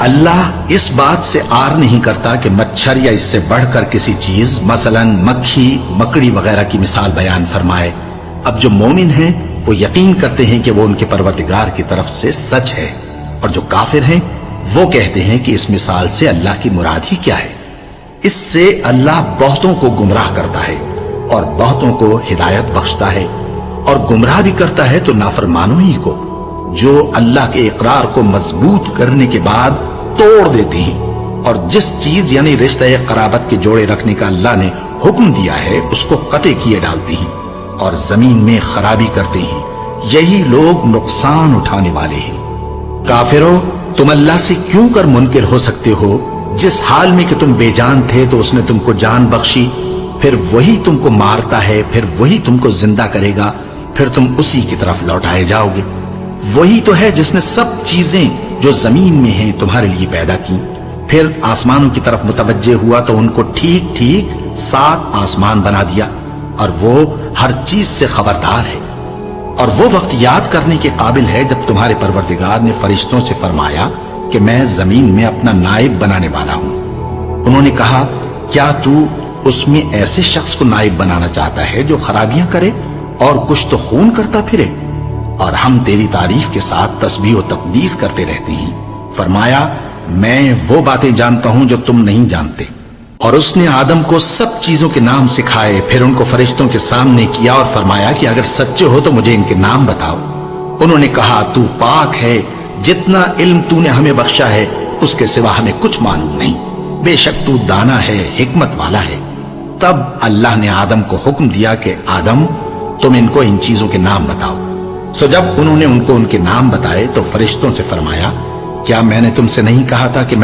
اللہ اس بات سے آر نہیں کرتا کہ مچھر یا اس سے بڑھ کر کسی چیز مثلاً مکھی مکڑی وغیرہ کی مثال بیان فرمائے۔ اب جو مومن ہیں وہ یقین کرتے ہیں کہ وہ ان کے پروردگار کی طرف سے سچ ہے، اور جو کافر ہیں وہ کہتے ہیں کہ اس مثال سے اللہ کی مراد ہی کیا ہے۔ اس سے اللہ بہتوں کو گمراہ کرتا ہے اور بہتوں کو ہدایت بخشتا ہے، اور گمراہ بھی کرتا ہے تو نافرمانوں ہی کو، جو اللہ کے اقرار کو مضبوط کرنے کے بعد توڑ دیتے ہیں، اور جس چیز یعنی رشتہ قرابت کے جوڑے رکھنے کا اللہ نے حکم دیا ہے اس کو قطع کیے ڈالتے ہیں اور زمین میں خرابی کرتے ہیں۔ یہی لوگ نقصان اٹھانے والے ہیں۔ کافرو، تم اللہ سے کیوں کر منکر ہو سکتے ہو؟ جس حال میں کہ تم بے جان تھے تو اس نے تم کو جان بخشی، پھر وہی تم کو مارتا ہے، پھر وہی تم کو زندہ کرے گا، پھر تم اسی کی طرف لوٹائے جاؤ گے۔ وہی تو ہے جس نے سب چیزیں جو زمین میں ہیں تمہارے لیے پیدا کی، پھر آسمانوں کی طرف متوجہ ہوا تو ان کو ٹھیک ٹھیک 7 آسمان بنا دیا، اور وہ ہر چیز سے خبردار ہے۔ اور وہ وقت یاد کرنے کے قابل ہے جب تمہارے پروردگار نے فرشتوں سے فرمایا کہ میں زمین میں اپنا نائب بنانے والا ہوں۔ انہوں نے کہا، کیا تو اس میں ایسے شخص کو نائب بنانا چاہتا ہے جو خرابیاں کرے اور کچھ تو خون کرتا پھرے؟ اور ہم تیری تعریف کے ساتھ تسبیح و تقدیس کرتے رہتے ہیں۔ فرمایا، میں وہ باتیں جانتا ہوں جو تم نہیں جانتے۔ اور اس نے آدم کو سب چیزوں کے نام سکھائے، پھر ان کو فرشتوں کے سامنے کیا اور فرمایا کہ اگر سچے ہو تو مجھے ان کے نام بتاؤ۔ انہوں نے کہا، تو پاک ہے، جتنا علم تو نے ہمیں بخشا ہے اس کے سوا ہمیں کچھ معلوم نہیں، بے شک تو دانا ہے، حکمت والا ہے۔ تب اللہ نے آدم کو حکم دیا کہ آدم، تم ان کو ان چیزوں کے نام بتاؤ۔ سو جب انہوں نے ان کو ان کے نام بتائے تو فرشتوں سے فرمایا، کیا میں نے تم سے نہیں کہا تھا کہ میں